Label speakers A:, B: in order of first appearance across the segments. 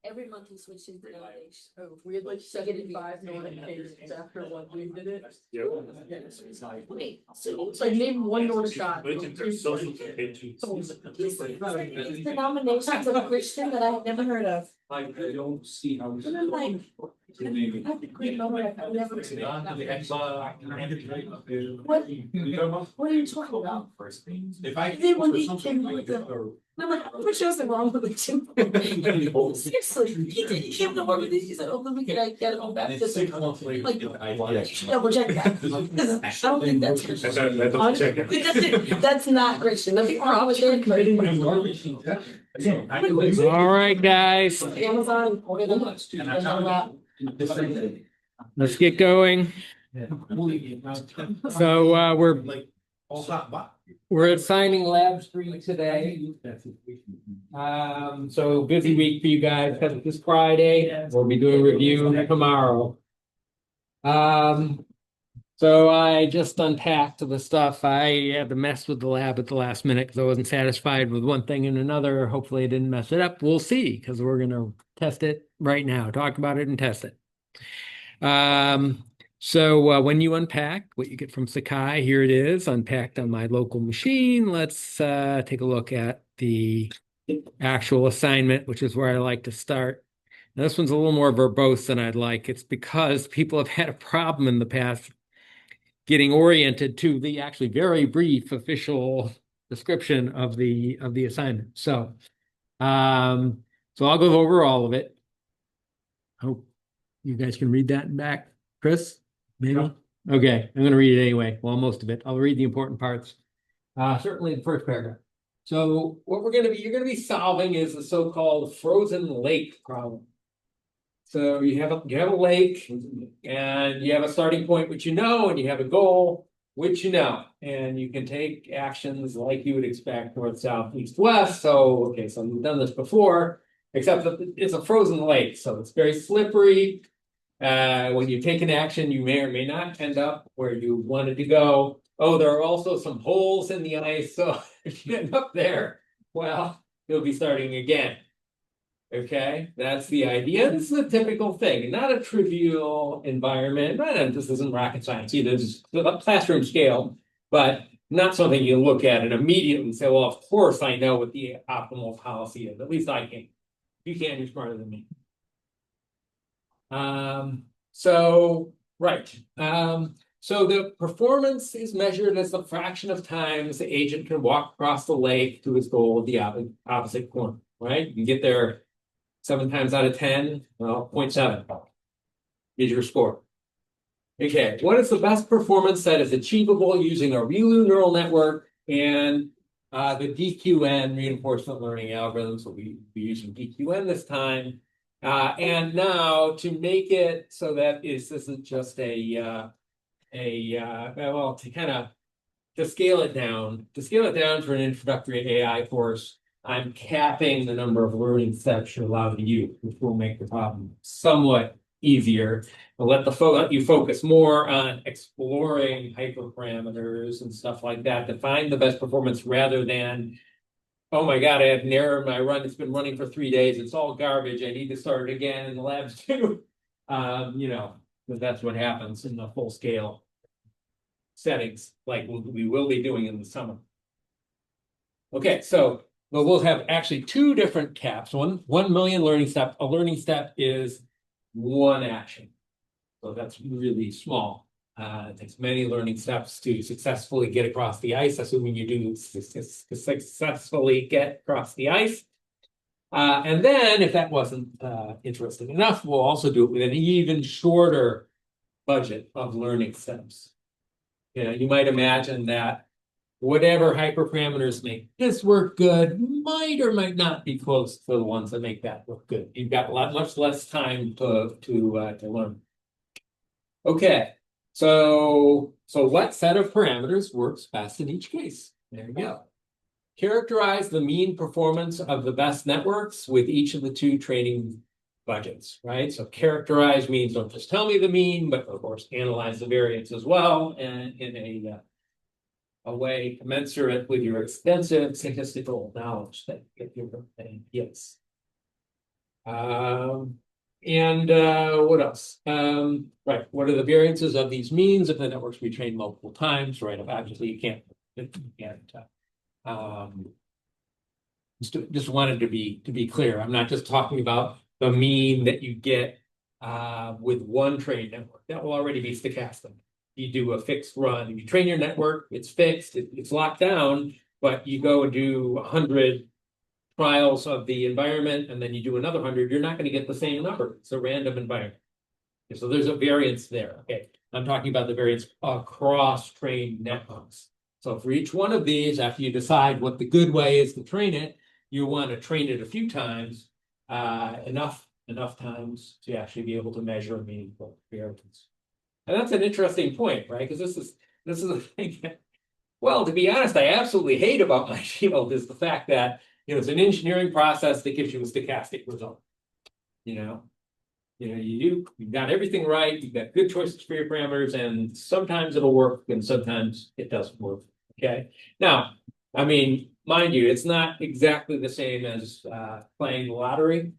A: Every month he switches the validation.
B: Oh, we had like 75 notifications after what we did it.
A: Wait, so
B: It's like name one Nordic shot.
A: it's the nominations of a Christian that I have never heard of.
C: Like, I don't see how.
A: And I'm like, I have a great memory, I've never. What are you talking about?
C: If I.
A: Then when he came with the. I'm like, what shows the wrong with the two? Seriously, he came to work with these. He said, "Oh, let me get it on back."
C: And it's 6 months later.
A: Like,
C: I
A: double check that. Because I don't think that's Christian. Honestly, that's not Christian. Nothing wrong with it.
D: All right, guys,
A: Amazon.
D: let's get going. So we're assigning Labs 3 today. So busy week for you guys because it's this Friday. We'll be doing review tomorrow. So I just unpacked the stuff. I had to mess with the lab at the last minute because I wasn't satisfied with one thing and another. Hopefully I didn't mess it up. We'll see, because we're going to test it right now, talk about it and test it. So when you unpack what you get from Sakai, here it is, unpacked on my local machine. Let's take a look at the actual assignment, which is where I like to start. Now, this one's a little more verbose than I'd like. It's because people have had a problem in the past getting oriented to the actually very brief official description of the assignment. So I'll go over all of it. Hope you guys can read that back. Chris, maybe? Yeah. Okay, I'm going to read it anyway. Well, most of it. I'll read the important parts. Certainly the first paragraph. So what you're going to be solving is the so-called frozen lake problem. So you have a lake, and you have a starting point which you know, and you have a goal which you know, and you can take actions like you would expect: north, south, east, west. So okay, so we've done this before, except that it's a frozen lake, so it's very slippery. When you take an action, you may or may not end up where you wanted to go. Oh, there are also some holes in the ice, so if you end up there, well, you'll be starting again. Okay, that's the idea. This is a typical thing, not a trivial environment. This isn't rocket science either. This is a classroom scale, but not something you look at and immediately say, well, of course I know what the optimal policy is. At least I can. You can, you're smarter than me. So the performance is measured as the fraction of times the agent can walk across the lake to his goal at the opposite corner, right? You can get there 7 times out of 10, well, 0.7 is your score. Okay, what is the best performance that is achievable using a ReLU neural network and the DQN reinforcement learning algorithms? We'll be using DQN this time. And now to make it so that this isn't just to scale it down for an introductory AI course, I'm capping the number of learning steps you're allowed to use, which will make the problem somewhat easier. But let you focus more on exploring hyperparameters and stuff like that to find the best performance rather than, oh my God, I had an error in my run. It's been running for 3 days. It's all garbage. I need to start it again in the labs too. Because that's what happens in the full scale settings, like we will be doing in the summer. Okay, so we'll have actually 2 different caps. 1 million learning step. A learning step is 1 action. So that's really small. It takes many learning steps to successfully get across the ice, assuming you do successfully get across the ice. And then, if that wasn't interesting enough, we'll also do it with an even shorter budget of learning steps. You might imagine that whatever hyperparameters make this work good might or might not be close to the ones that make that look good. You've got much less time to learn. Okay. So what set of parameters works best in each case? There you go. Characterize the mean performance of the best networks with each of the 2 training budgets, right? So characterize means don't just tell me the mean, but of course analyze the variance as well, and in a way commensurate with your extensive statistical knowledge that you're getting. Yes. What else? Right. What are the variances of these means if the network's retrained multiple times? Right. Obviously, you can't. Um, just wanted to be clear. I'm not just talking about the mean that you get with one train network. That will already be stochastic. You do a fixed run. You train your network, it's fixed, it's locked down, but you go and do 100 trials of the environment, and then you do another 100, you're not going to get the same number. It's a random environment. So there's a variance there. Okay. I'm talking about the variance across trained networks. So for each one of these, after you decide what the good way is to train it, you want to train it a few times, enough times to actually be able to measure a meaningful variance. And that's an interesting point, right? Because this is a thing that, well, to be honest, I absolutely hate about my field is the fact that it's an engineering process that gives you a stochastic result. You've got everything right, you've got good choices for your parameters, and sometimes it'll work and sometimes it doesn't work. Okay. Now, I mean, mind you, it's not exactly the same as playing the lottery,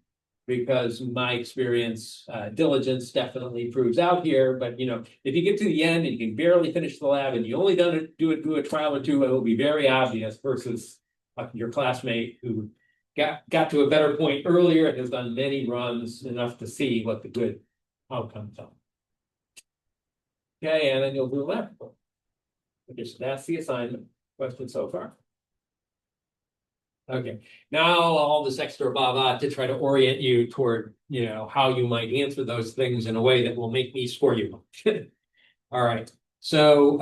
D: because my experience, diligence definitely proves out here. But if you get to the end and you can barely finish the lab and you only do a trial or two, it will be very obvious versus your classmate who got to a better point earlier and has done many runs enough to see what the good outcomes are. Okay, and then you'll do lab. Okay, so that's the assignment question so far. Okay, now all this extra blah blah to try to orient you toward how you might answer those things in a way that will make me score you. All right. So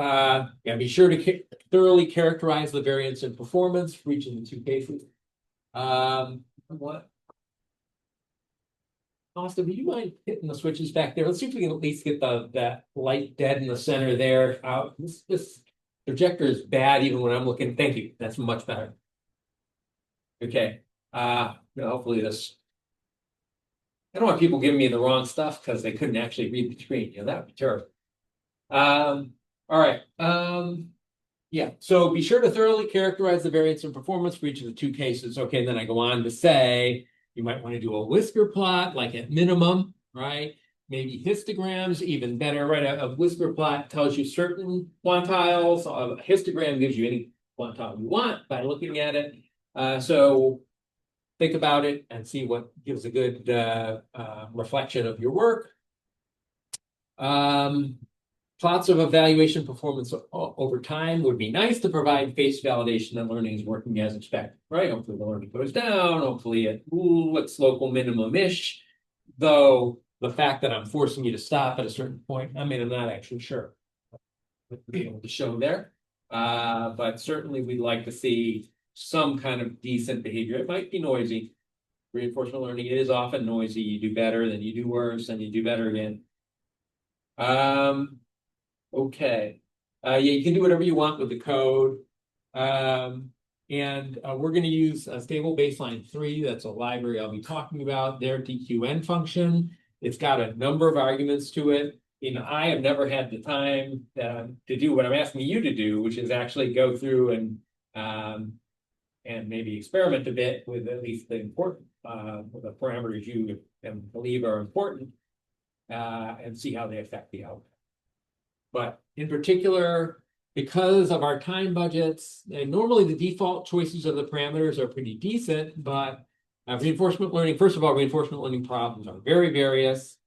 D: yeah, be sure to thoroughly characterize the variance in performance for each of the two cases. What? Austin, do you mind hitting the switches back there? Let's see if we can at least get that light dead in the center there out. This projector is bad even when I'm looking. Thank you. That's much better. Okay. Hopefully this. I don't want people giving me the wrong stuff because they couldn't actually read the screen. That would be terrible. All right. Yeah. So be sure to thoroughly characterize the variance in performance for each of the two cases. Okay. And then I go on to say you might want to do a whisker plot, like at minimum, right? Maybe histograms, even better, right? A whisker plot tells you certain quantiles. A histogram gives you any quantile you want by looking at it. So think about it and see what gives a good reflection of your work. Plots of evaluation performance over time would be nice to provide face validation that learning is working as expected, right? Hopefully the learning goes down. Hopefully it's local minimum-ish. Though the fact that I'm forcing you to stop at a certain point, I'm not actually sure what to be able to show there. But certainly we'd like to see some kind of decent behavior. It might be noisy. Reinforcement learning is often noisy. You do better, then you do worse, then you do better again. Okay. Yeah, you can do whatever you want with the code. And we're going to use a stable baseline 3. That's a library I'll be talking about. Their DQN function. It's got a number of arguments to it. I have never had the time to do what I'm asking you to do, which is actually go through and maybe experiment a bit with at least the important the parameters you believe are important, and see how they affect the outcome. But in particular, because of our time budgets, and normally the default choices of the parameters are pretty decent, but reinforcement learning, first of all, reinforcement learning problems are very various.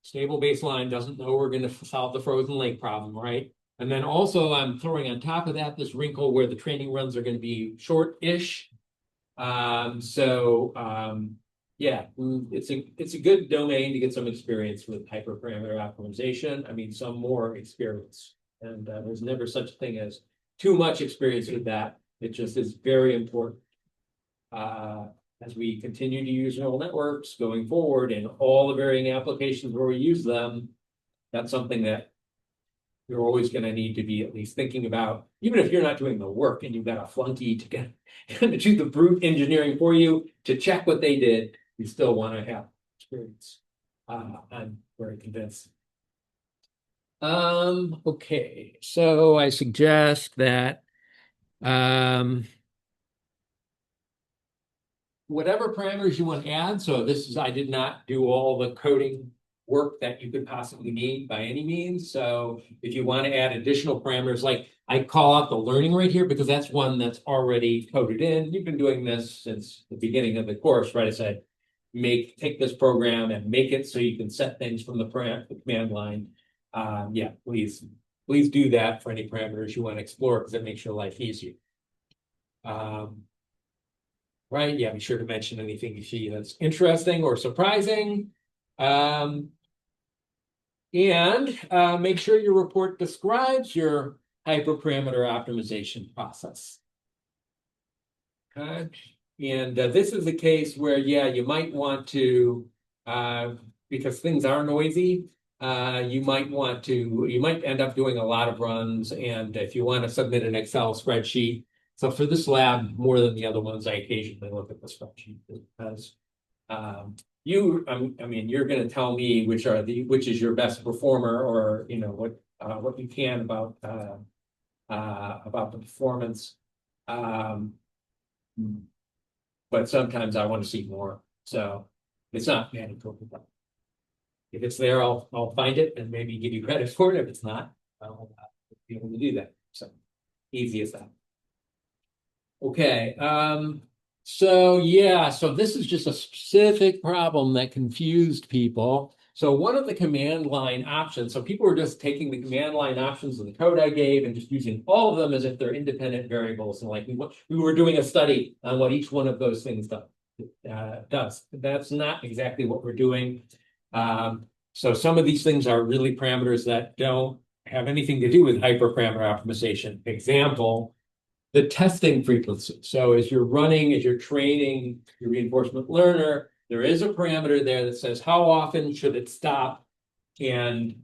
D: Stable baseline doesn't know we're going to solve the frozen lake problem, right? And then also I'm throwing on top of that this wrinkle where the training runs are going to be short-ish. Yeah, it's a good domain to get some experience with hyperparameter optimization. Some more experience. And there's never such a thing as too much experience with that. It just is very important. As we continue to use neural networks going forward in all the varying applications where we use them, that's something that you're always going to need to be at least thinking about, even if you're not doing the work and you've got a flunky to get to do the brute engineering for you to check what they did. You still want to have experience. I'm very convinced. Okay, so I suggest that whatever parameters you want to add. So this is, I did not do all the coding work that you could possibly need by any means. So if you want to add additional parameters, like I call out the learning rate here because that's one that's already coded in. You've been doing this since the beginning of the course, right? I said, take this program and make it so you can set things from the command line. Yeah, please do that for any parameters you want to explore because it makes your life easier. Right, yeah, be sure to mention anything you see that's interesting or surprising. And make sure your report describes your hyperparameter optimization process. Okay. And this is a case where, yeah, you might want to, because things are noisy, you might end up doing a lot of runs. And if you want to submit an Excel spreadsheet, so for this lab, more than the other ones, I occasionally look at the spreadsheet because I mean, you're going to tell me which is your best performer, or what you can about the performance. But sometimes I want to see more, so it's not mandatory. If it's there, I'll find it and maybe give you credit for it. If it's not, I'll be able to do that. So easy as that. Okay. So yeah, so this is just a specific problem that confused people. So one of the command line options, so people were just taking the command line options of the code I gave and just using all of them as if they're independent variables. And like we were doing a study on what each one of those things does. That's not exactly what we're doing. So some of these things are really parameters that don't have anything to do with hyperparameter optimization. Example, the testing frequency. So as you're training your reinforcement learner, there is a parameter there that says how often should it stop and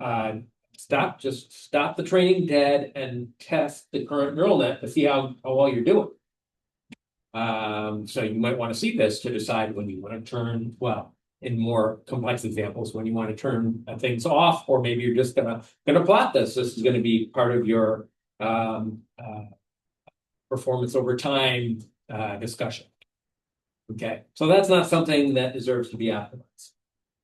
D: just stop the training dead and test the current neural net to see how well you're doing. So you might want to see this to decide when you want to turn, well, in more complex examples, when you want to turn things off, or maybe you're just gonna plot this. This is going to be part of your performance over time discussion. Okay, so that's not something that deserves to be optimized,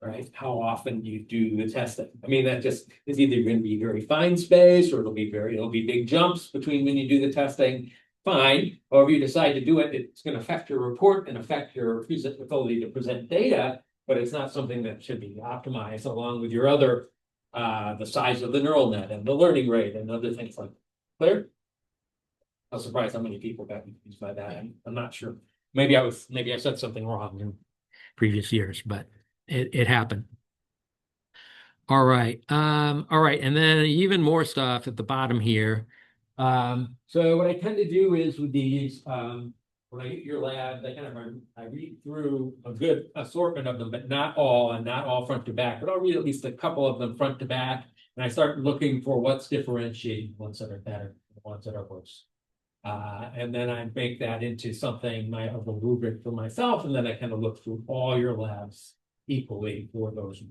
D: right? How often you do the testing. I mean, that just is either going to be very fine space, or it'll be big jumps between when you do the testing. Fine. However you decide to do it, it's going to affect your report and affect your ability to present data, but it's not something that should be optimized along with your other, the size of the neural net and the learning rate and other things like that. Clear? I was surprised how many people got confused by that. I'm not sure. Maybe I said something wrong in previous years, but it happened. All right. All right. And then even more stuff at the bottom here. So what I tend to do is with these, when I get your lab, I read through a good assortment of them, but not all, and not all front to back, but I'll read at least a couple of them front to back. And I start looking for what's differentiating, ones that are better, the ones that are worse. And then I make that into something of a rubric for myself, and then I kind of look through all your labs equally for those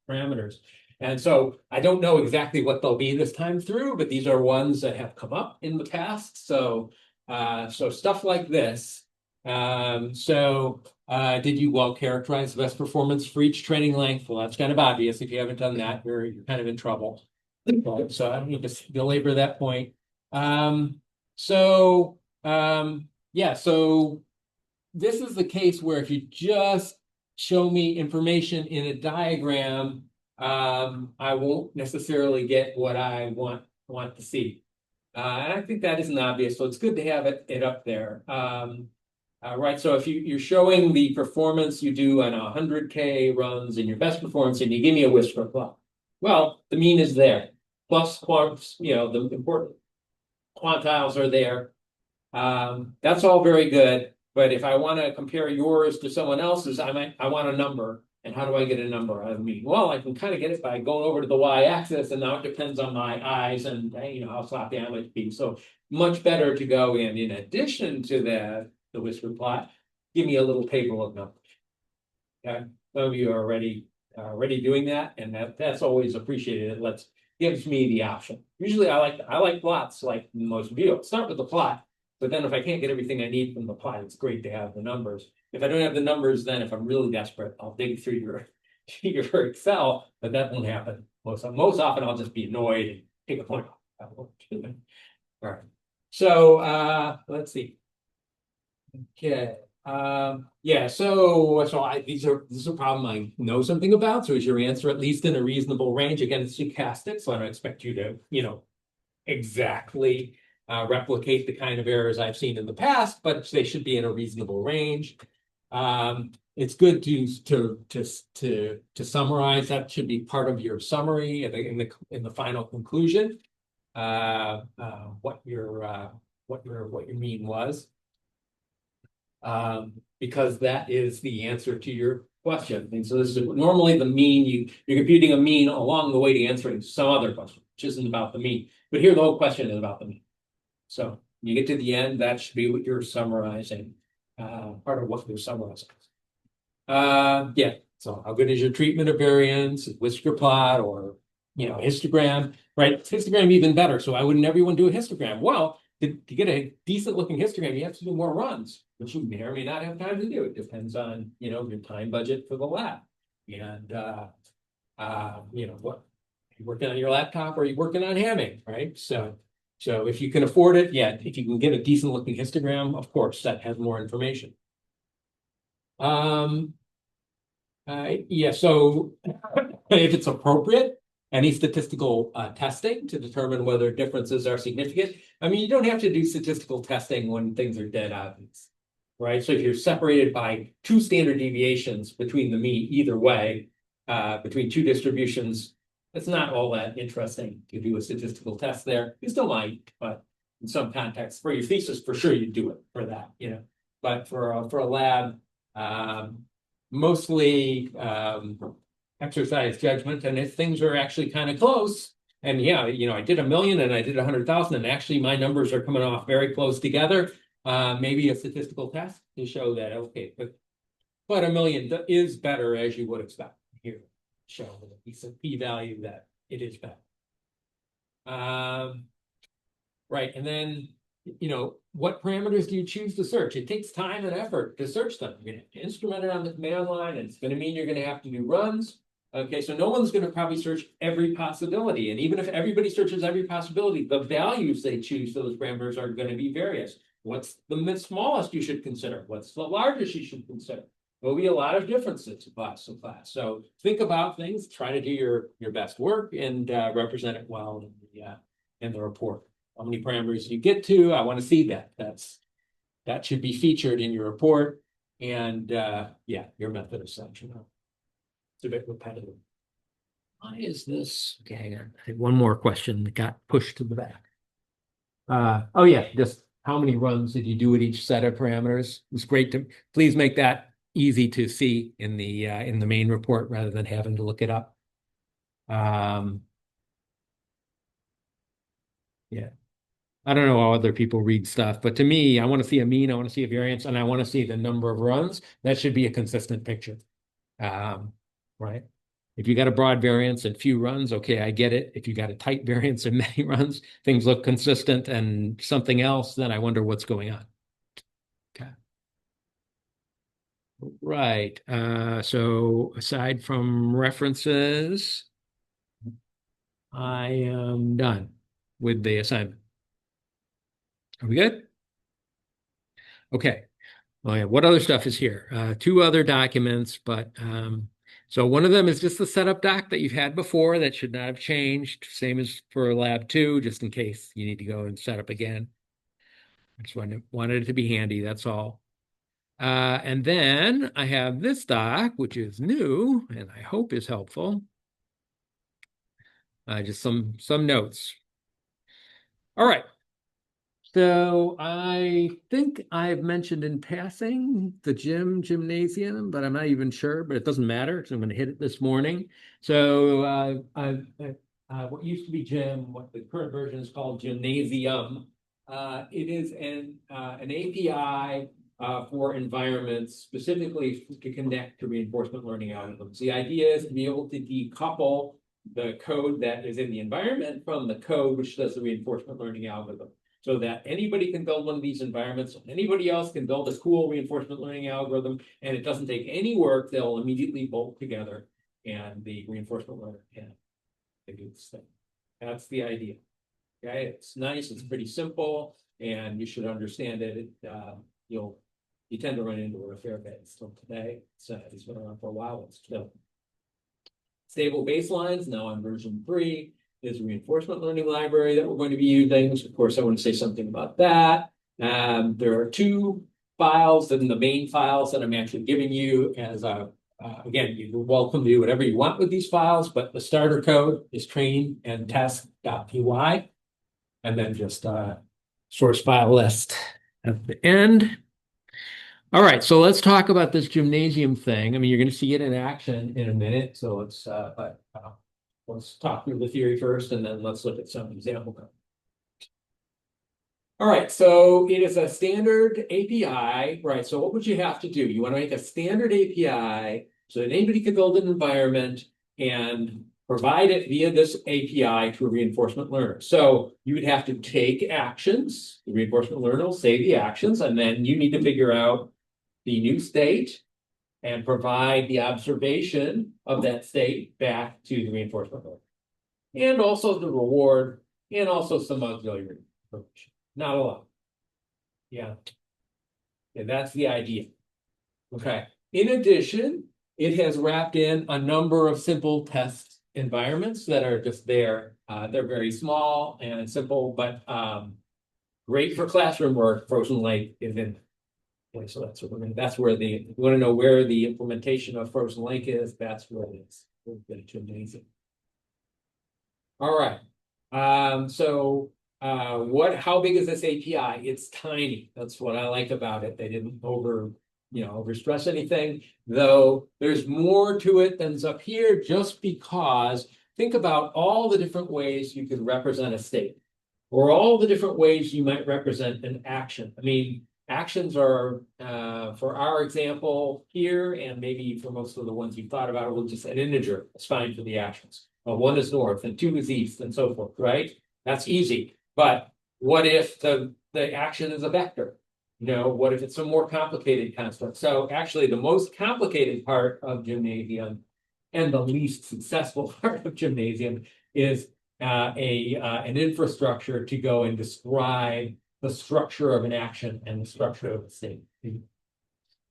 D: parameters. And so I don't know exactly what they'll be this time through, but these are ones that have come up in the past. So stuff like this. Did you well characterize the best performance for each training length? Well, that's kind of obvious. If you haven't done that, you're kind of in trouble. So I don't need to belabor that point. Yeah, so this is the case where if you just show me information in a diagram, I won't necessarily get what I want to see. And I think that isn't obvious, so it's good to have it up there. Right, so if you're showing the performance you do on 100K runs and your best performance, and you give me a whisper plot, well, the mean is there. Plus, the important quantiles are there. That's all very good, but if I want to compare yours to someone else's, I want a number. And how do I get a number out of me? Well, I can kind of get it by going over to the y-axis, and now it depends on my eyes and how sloppy I might be. So much better to go in addition to the whisper plot, give me a little table of numbers. Okay, some of you are already doing that, and that's always appreciated. Gives me the option. Usually, I like plots like most of you. Start with the plot. But then if I can't get everything I need from the plot, it's great to have the numbers. If I don't have the numbers, then if I'm really desperate, I'll dig through your Excel, but that won't happen. Most often I'll just be annoyed and take a point off. All right. So let's see. Okay. Yeah, this is a problem I know something about. So is your answer at least in a reasonable range? Again, it's stochastic, so I don't expect you to, exactly replicate the kind of errors I've seen in the past, but they should be in a reasonable range. It's good to summarize. That should be part of your summary in the final conclusion. What your mean was. Because that is the answer to your question. And so this is normally the mean, you're computing a mean along the way to answering some other question, which isn't about the mean. But here the whole question is about the mean. So you get to the end, that should be what you're summarizing, part of what you're summarizing. Yeah, so how good is your treatment of variance, whisker plot, or histogram, right? Histogram even better. So why wouldn't everyone do a histogram? Well, to get a decent looking histogram, you have to do more runs, which you may or may not have time to do. It depends on, your time budget for the lab. And, what, are you working on your laptop or are you working on Hamming, right? So if you can afford it, yeah, if you can get a decent looking histogram, of course, that has more information. Yeah, so if it's appropriate, any statistical testing to determine whether differences are significant. I mean, you don't have to do statistical testing when things are dead obvious, right? So if you're separated by 2 standard deviations between the mean, either way, between 2 distributions, it's not all that interesting to do a statistical test there. You still might, but in some contexts, for your thesis, for sure, you do it for that, But for a lab, mostly exercise judgment, and if things are actually kind of close, and yeah, I did 1 million and I did 100,000, and actually my numbers are coming off very close together. Maybe a statistical test to show that okay, but 1 million is better, as you would expect. Here, show with a decent p-value that it is better. Right, and then what parameters do you choose to search? It takes time and effort to search them. You're going to instrument it on the command line, and it's going to mean you're going to have to do runs. Okay, so no one's going to probably search every possibility. And even if everybody searches every possibility, the values they choose, those parameters, are going to be various. What's the smallest you should consider? What's the largest you should consider? There'll be a lot of differences class to class. So think about things, try to do your best work, and represent it well in the report. How many parameters you get to? I want to see that. That should be featured in your report. And yeah, your method of selection. It's a bit repetitive. Why is this? Okay, hang on. I had one more question that got pushed to the back. Oh yeah, just how many runs did you do at each set of parameters? It's great to please make that easy to see in the main report rather than having to look it up. Yeah. I don't know how other people read stuff, but to me, I want to see a mean, I want to see a variance, and I want to see the number of runs. That should be a consistent picture. Right? If you got a broad variance and few runs, okay, I get it. If you got a tight variance and many runs, things look consistent, and something else, then I wonder what's going on. Okay. Right. So aside from references, I am done with the assignment. Are we good? Okay. Oh yeah. What other stuff is here? 2 other documents, but so one of them is just the setup doc that you've had before that should not have changed. Same as for lab 2, just in case you need to go and set up again. I just wanted it to be handy. That's all. And then I have this doc, which is new and I hope is helpful. Just some notes. All right. So I think I've mentioned in passing the gymnasium, but I'm not even sure, but it doesn't matter because I'm going to hit it this morning. So what used to be gym, what the current version is called gymnasium. It is an API for environments specifically to connect to reinforcement learning algorithms. The idea is to be able to decouple the code that is in the environment from the code which does the reinforcement learning algorithm. so that anybody can build one of these environments. Anybody else can build a cool reinforcement learning algorithm, and it doesn't take any work. They'll immediately bolt together, and the reinforcement learner can do this thing. That's the idea. Okay, it's nice. It's pretty simple, and you should understand it. You tend to run into it a fair bit still today. It's been around for a while. It's still stable baselines. Now on version 3 is a reinforcement learning library that we're going to be using. So of course, I want to say something about that. There are 2 files in the main files that I'm actually giving you as a again, you're welcome to do whatever you want with these files, but the starter code is training and test.py, and then just source file list at the end. All right, so let's talk about this gymnasium thing. I mean, you're going to see it in action in a minute. So let's talk through the theory first, and then let's look at some example code. All right, so it is a standard API, right? So what would you have to do? You want to make a standard API so that anybody can build an environment and provide it via this API to a reinforcement learner. So you would have to take actions. The reinforcement learner will say the actions, and then you need to figure out the new state and provide the observation of that state back to the reinforcement learner. And also the reward, and also some auxiliary information. Not a lot. Yeah. And that's the idea. Okay. In addition, it has wrapped in a number of simple test environments that are just there. They're very small and simple, but great for classroom work. Frozen Lake is in. Okay, so that's what that's where if you want to know where the implementation of Frozen Lake is, that's where it is. It's amazing. All right. How big is this API? It's tiny. That's what I like about it. They didn't overstress anything, though there's more to it than's up here, just because think about all the different ways you could represent a state, or all the different ways you might represent an action. I mean, actions are, for our example here, and maybe for most of the ones you've thought about, we'll just an integer. It's fine for the actions. 1 is north, and 2 is east, and so forth, right? That's easy. But what if the action is a vector? What if it's a more complicated construct? So actually, the most complicated part of gymnasium and the least successful part of gymnasium is an infrastructure to go and describe the structure of an action and the structure of a state.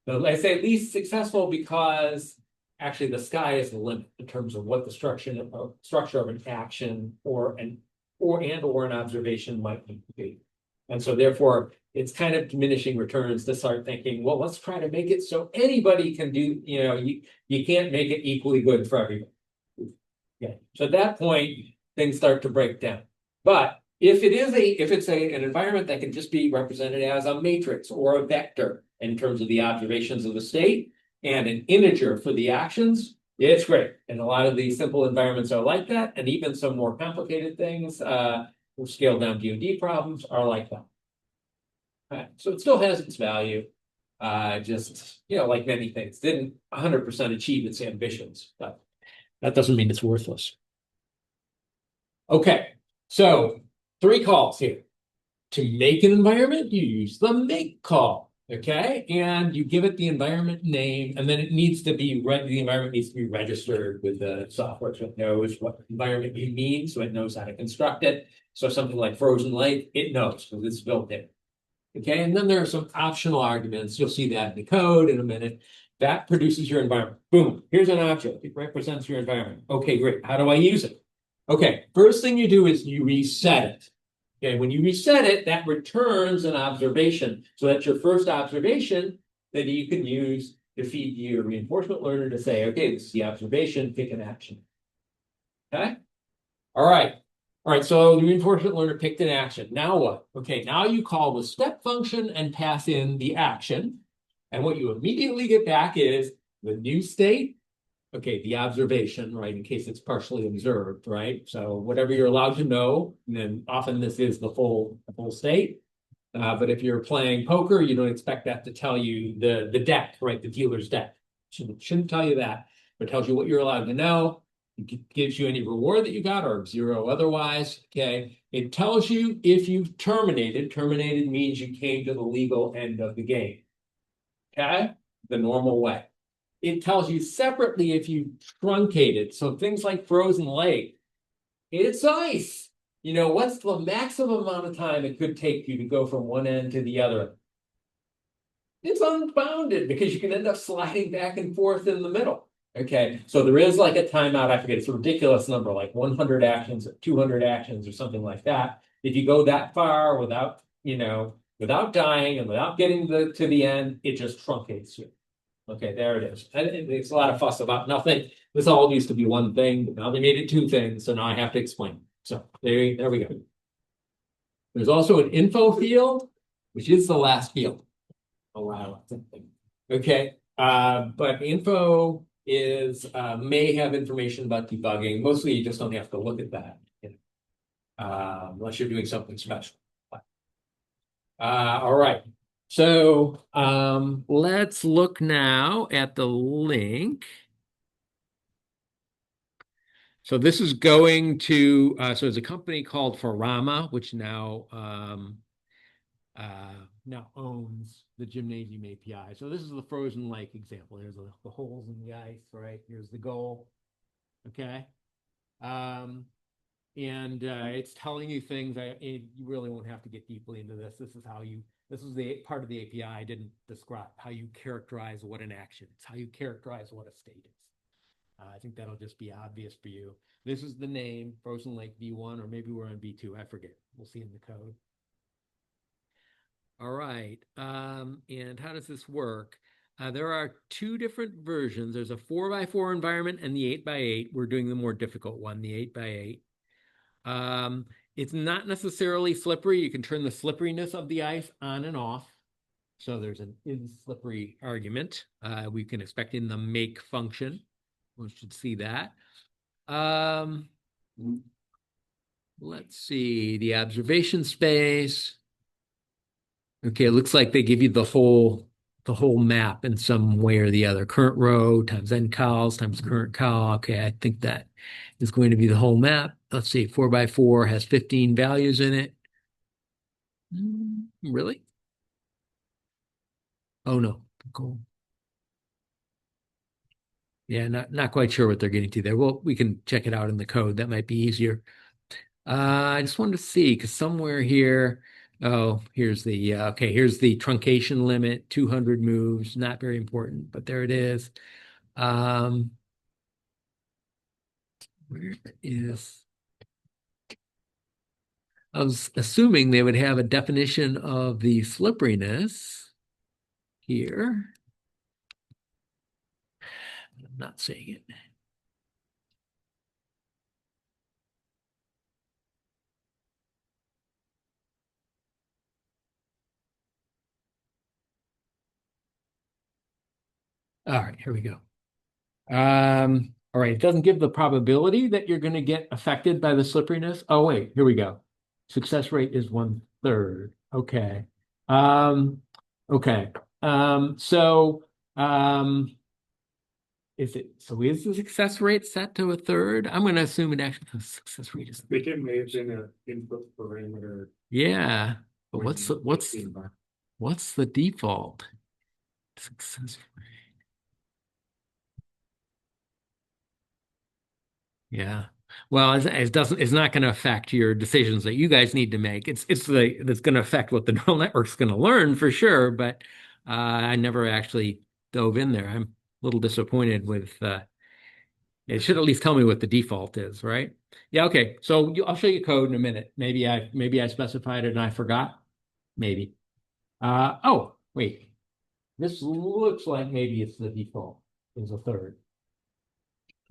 D: So I say least successful because actually the sky is the limit in terms of what the structure of an action or an observation might need to be. And so therefore, it's kind of diminishing returns to start thinking, well, let's try to make it so anybody can do, you can't make it equally good for everybody. Yeah. So at that point, things start to break down. But if it's an environment that can just be represented as a matrix or a vector in terms of the observations of the state and an integer for the actions, it's great. And a lot of these simple environments are like that. And even some more complicated things, scaled down DoD problems are like that. Right. So it still has its value. Just, like many things, didn't 100% achieve its ambitions, but that doesn't mean it's worthless. Okay, so 3 calls here. To make an environment, you use the make call, okay? And you give it the environment name, and then it needs to be, the environment needs to be registered with the software so it knows what environment you need, so it knows how to construct it. So something like Frozen Lake, it knows because it's built in. Okay, and then there are some optional arguments. You'll see that in the code in a minute. That produces your environment. Boom, here's an object. It represents your environment. Okay, great. How do I use it? Okay, first thing you do is you reset it. Okay, when you reset it, that returns an observation. So that's your first observation that you can use to feed your reinforcement learner to say, okay, this is the observation, pick an action. Okay? All right. All right, so the reinforcement learner picked an action. Now what? Okay, now you call the step function and pass in the action. And what you immediately get back is the new state. Okay, the observation, right, in case it's partially observed, right? So whatever you're allowed to know, and then often this is the full state. But if you're playing poker, you don't expect that to tell you the deck, right, the dealer's deck. Shouldn't tell you that, but tells you what you're allowed to know. It gives you any reward that you got or zero otherwise. Okay. It tells you if you've terminated. Terminated means you came to the legal end of the game. Okay. The normal way. It tells you separately if you truncated. So things like frozen lake, it's ice. You know, what's the maximum amount of time it could take you to go from one end to the other? It's unbounded because you can end up sliding back and forth in the middle. Okay, so there is like a timeout. I forget, it's a ridiculous number, like 100 actions or 200 actions or something like that. If you go that far without, without dying and without getting to the end, it just truncates you. Okay, there it is. And it's a lot of fuss about nothing. This all used to be one thing, but now they made it two things, so now I have to explain. So there we go. There's also an info field, which is the last field. Oh wow. Okay. But info is may have information about debugging. Mostly you just don't have to look at that. Unless you're doing something special. All right. So let's look now at the link. So this is going to so there's a company called Forama, which now owns the Gymnasium API. So this is the frozen lake example. Here's the holes in the ice, right? Here's the goal. Okay. It's telling you things. You really won't have to get deeply into this. This is the part of the API I didn't describe, how you characterize what an action is, how you characterize what a state is. I think that'll just be obvious for you. This is the name, Frozen Lake V1, or maybe we're on V2. I forget. We'll see in the code. All right. And how does this work? There are two different versions. There's a 4x4 environment and the 8x8. We're doing the more difficult one, the 8x8. It's not necessarily slippery. You can turn the slipperiness of the ice on and off. So there's an is slippery argument. We can expect in the make function. We should see that. Let's see, the observation space. Okay, it looks like they give you the whole map in some way or the other. Current row times end cols times current col. Okay, I think that is going to be the whole map. Let's see, 4x4 has 15 values in it. Really? Oh no, cool. Yeah, not quite sure what they're getting to there. Well, we can check it out in the code. That might be easier. I just wanted to see because somewhere here, here's the here's the truncation limit, 200 moves, not very important, but there it is. Where is? I was assuming they would have a definition of the slipperiness here. I'm not seeing it. All right, here we go. All right, it doesn't give the probability that you're going to get affected by the slipperiness. Oh, wait, here we go. Success rate is 1/3. Okay. Okay. Is the success rate set to 1/3? I'm going to assume it actually the success rate is.
C: It may have been an input parameter.
D: Yeah, but what's the default success rate? Yeah. Well, it's not going to affect your decisions that you guys need to make. It's going to affect what the neural network's going to learn for sure, but I never actually dove in there. I'm a little disappointed with it should at least tell me what the default is, right? Yeah, okay. So I'll show you code in a minute. Maybe I specified it and I forgot. Maybe. Oh, wait. This looks like maybe it's the default is 1/3.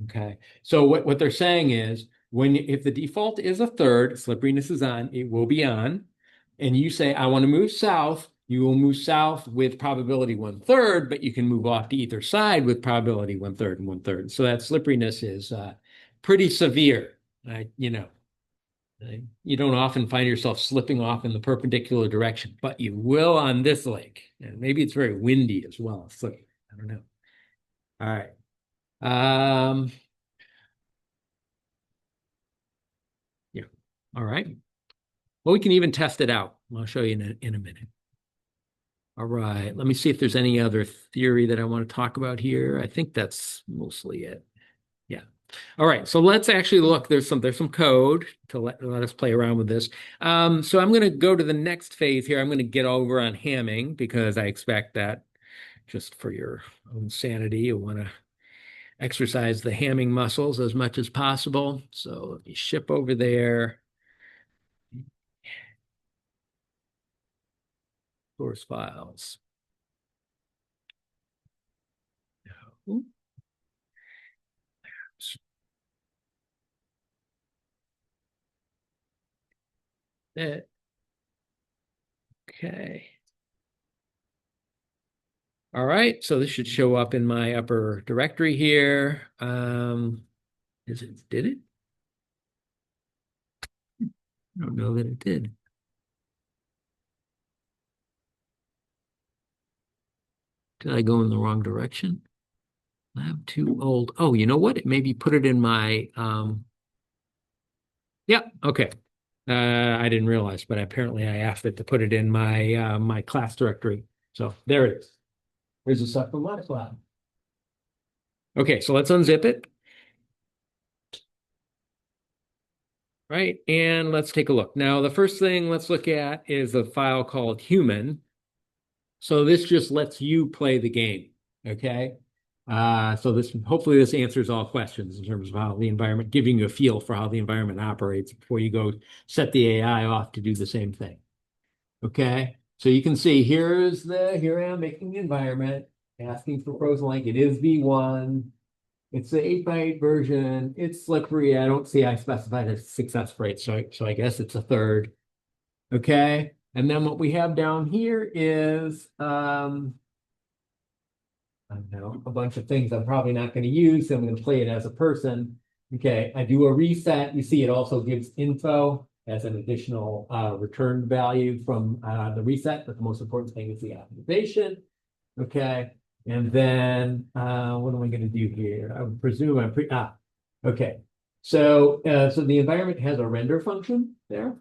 D: Okay. So what they're saying is if the default is 1/3, slipperiness is on, it will be on. And you say, I want to move south, you will move south with probability 1/3, but you can move off to either side with probability 1/3 and 1/3. So that slipperiness is pretty severe. You don't often find yourself slipping off in the perpendicular direction, but you will on this lake. And maybe it's very windy as well. So I don't know. All right.
E: All right. Well, we can even test it out. I'll show you in a minute. All right. Let me see if there's any other theory that I want to talk about here. I think that's mostly it. Yeah. All right. So let's actually look. There's some code to let us play around with this. So I'm going to go to the next phase here. I'm going to get over on Hamming because I expect that just for your own sanity, you want to exercise the Hamming muscles as much as possible. So let me ship over there. Source files. No. Okay. All right, so this should show up in my upper directory here. Did it? I don't know that it did. Did I go in the wrong direction? Lab 2 old. Oh, you know what? Maybe put it in my yeah, okay. I didn't realize, but apparently I asked it to put it in my my class directory. So there it is. Here's the stuff from my lab. Okay, so let's unzip it. Right, and let's take a look. Now, the first thing let's look at is a file called human. So this just lets you play the game, okay? So this hopefully this answers all questions in terms of how the environment, giving you a feel for how the environment operates before you go set the AI off to do the same thing. Okay, so you can see here I am making the environment, asking for frozen link. It is V1. It's the 8x8 version. It's slippery. I don't see I specified a success rate, so I guess it's a third. Okay. And then what we have down here is I don't know, a bunch of things I'm probably not going to use. So I'm going to play it as a person. Okay, I do a reset. You see it also gives info as an additional return value from the reset, but the most important thing is the optimization. Okay, and then what am I going to do here? I would presume okay. So so the environment has a render function there,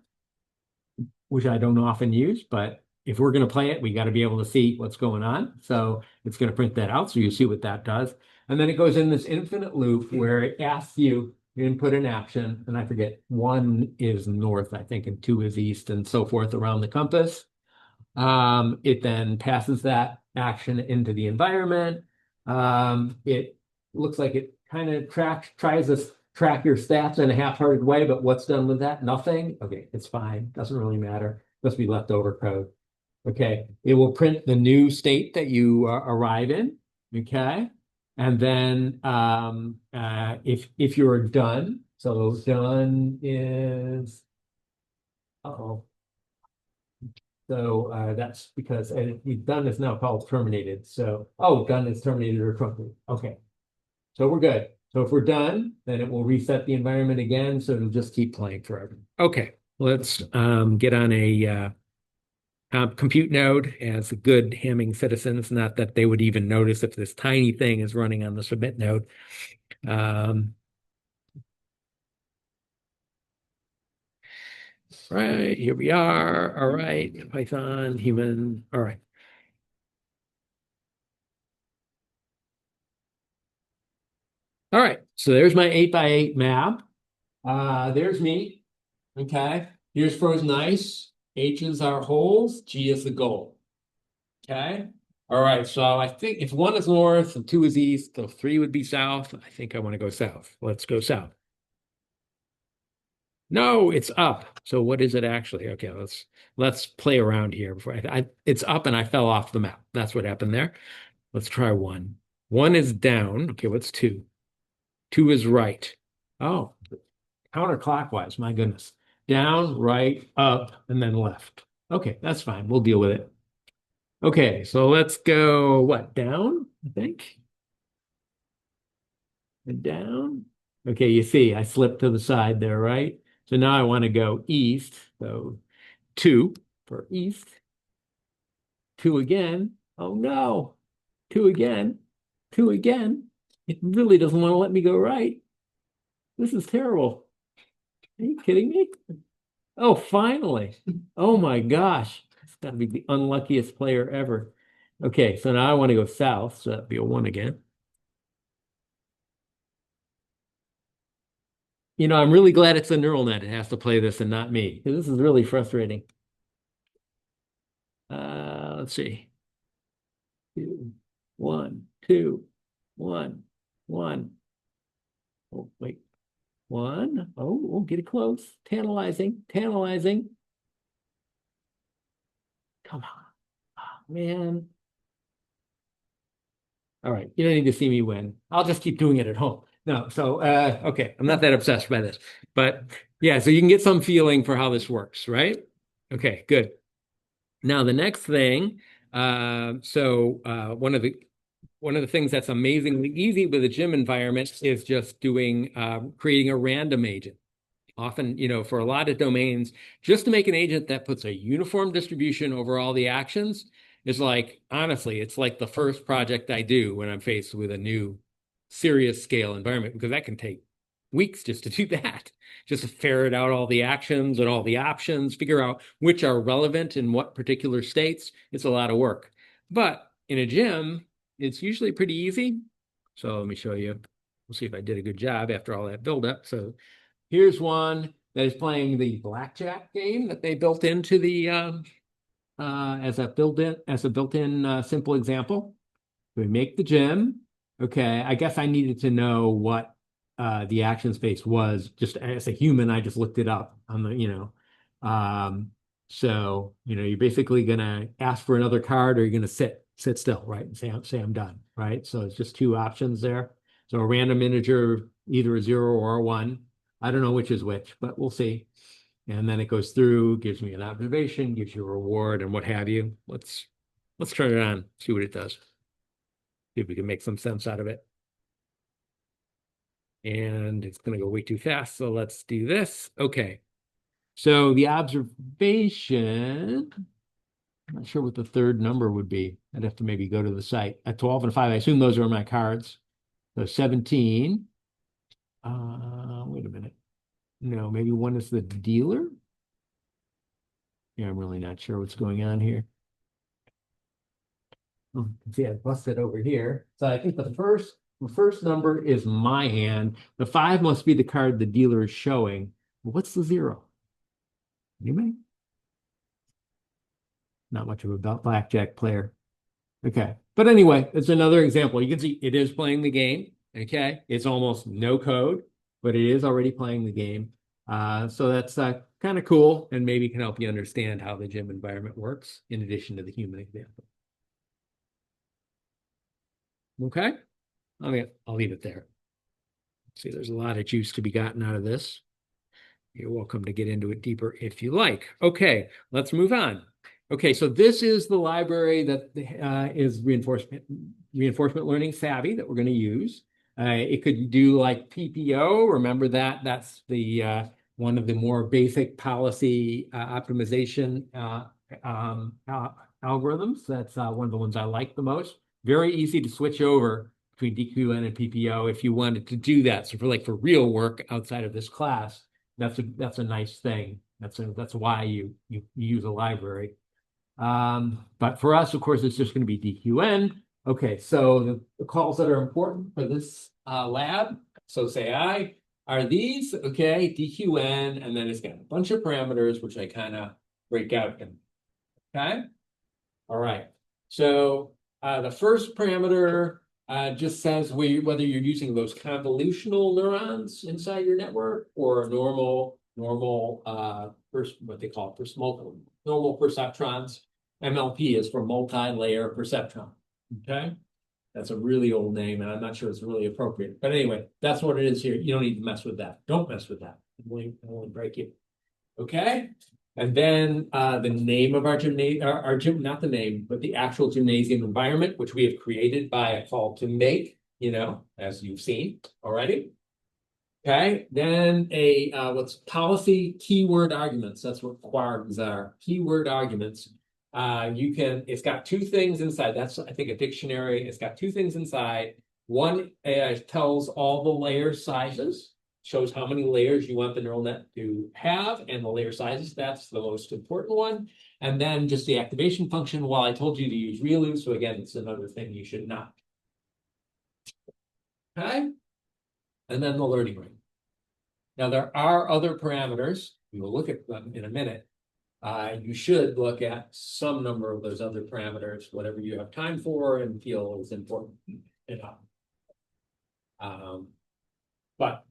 E: which I don't often use, but if we're going to play it, we got to be able to see what's going on. So it's going to print that out. So you see what that does. And then it goes in this infinite loop where it asks you to input an action. And I forget, 1 is north, I think, and 2 is east and so forth around the compass. It then passes that action into the environment. It looks like it kind of tries to track your stats in a half-hearted way, but what's done with that? Nothing. Okay, it's fine. Doesn't really matter. Must be leftover code. Okay, it will print the new state that you arrive in. Okay, and then if you're done, so done is uh-oh. So that's because done is now called terminated. So done is terminated or truncated. Okay, so we're good. So if we're done, then it will reset the environment again. So it'll just keep playing forever. Okay, let's get on a compute node as a good Hamming citizens. Not that they would even notice if this tiny thing is running on the submit node. Right, here we are. All right, Python, human. All right. All right, so there's my 8x8 map. There's me. Okay, here's frozen ice. H is our holes, G is the goal. Okay. All right, so I think if 1 is north and 2 is east, so 3 would be south. I think I want to go south. Let's go south. No, it's up. So what is it actually? Okay, let's play around here before it's up and I fell off the map. That's what happened there. Let's try 1. 1 is down. Okay, what's 2? 2 is right. Oh, counterclockwise. My goodness. Down, right, up, and then left. Okay, that's fine. We'll deal with it. Okay, so let's go what? Down, I think. And down. Okay, you see, I slipped to the side there, right? So now I want to go east. So 2 for east. 2 again. Oh no. 2 again. 2 again. It really doesn't want to let me go right. This is terrible. Are you kidding me? Oh, finally. Oh my gosh. It's got to be the unluckiest player ever. Okay, so now I want to go south, so that'd be a 1 again. You know, I'm really glad it's a neural net. It has to play this and not me. This is really frustrating. Let's see. 2, 1, 2, 1, 1. Oh, wait. 1. Oh, get it close. Tantalizing, tantalizing. Come on. Oh, man. All right. You don't need to see me win. I'll just keep doing it at home. No, so okay. I'm not that obsessed by this. But yeah, so you can get some feeling for how this works, right? Okay, good. Now the next thing, one of the things that's amazingly easy with a gym environment is just doing creating a random agent. Often, for a lot of domains, just to make an agent that puts a uniform distribution over all the actions is like, honestly, it's like the first project I do when I'm faced with a new serious scale environment, because that can take weeks just to do that. Just to ferret out all the actions and all the options, figure out which are relevant in what particular states. It's a lot of work. But in a gym, it's usually pretty easy. So let me show you. We'll see if I did a good job after all that buildup. So here's one that is playing the blackjack game that they built into the as a built-in simple example. We make the gym. Okay, I guess I needed to know what the action space was. Just as a human, I just looked it up on so you're basically gonna ask for another card, or you're gonna sit still, right? And say I'm done, right? So it's just two options there. So a random integer, either a 0 or a 1. I don't know which is which, but we'll see. And then it goes through, gives me an observation, gives you a reward, and what have you. Let's turn it on, see what it does. See if we can make some sense out of it. And it's going to go way too fast, so let's do this. Okay. So the observation, I'm not sure what the third number would be. I'd have to maybe go to the site. At 12 and 5, I assume those are my cards. So 17. Wait a minute. No, maybe 1 is the dealer. Yeah, I'm really not sure what's going on here. Oh, see, I busted over here. So I think the first number is my hand. The 5 must be the card the dealer is showing. What's the 0? Anybody? Not much of a blackjack player. Okay. But anyway, it's another example. You can see it is playing the game. Okay. It's almost no code, but it is already playing the game. So that's kind of cool, and maybe can help you understand how the gym environment works in addition to the human example. Okay. I'll leave it there. See, there's a lot of juice to be gotten out of this. You're welcome to get into it deeper if you like. Okay, let's move on. Okay, so this is the library that is reinforcement learning savvy that we're going to use. It could do like PPO. Remember that? That's the one of the more basic policy optimization algorithms. That's one of the ones I like the most. Very easy to switch over between DQN and PPO if you wanted to do that. So for real work outside of this class, that's a nice thing. That's why you use a library. But for us, of course, it's just going to be DQN. Okay, so the calls that are important for this lab, so say I, are these, okay, DQN, and then it's got a bunch of parameters, which I kind of break out in. Okay? All right. So the first parameter just says whether you're using those convolutional neurons inside your network or normal what they call normal perceptrons. MLP is for multi-layer perceptron. Okay, that's a really old name, and I'm not sure it's really appropriate. But anyway, that's what it is here. You don't need to mess with that. Don't mess with that. It won't break you. Okay. And then the name of our gym, not the name, but the actual gymnasium environment, which we have created by a call to make, as you've seen already. Okay, then what's policy keyword arguments. That's what QARGs are. Keyword arguments. It's got 2 things inside. That's, I think, a dictionary. It's got 2 things inside. One tells all the layer sizes. shows how many layers you want the neural net to have and the layer sizes. That's the most important one. And then just the activation function. Well, I told you to use ReLU, so again, it's another thing you should not. Okay. And then the learning rate. Now, there are other parameters. We will look at them in a minute. You should look at some number of those other parameters, whatever you have time for and feel is important enough. But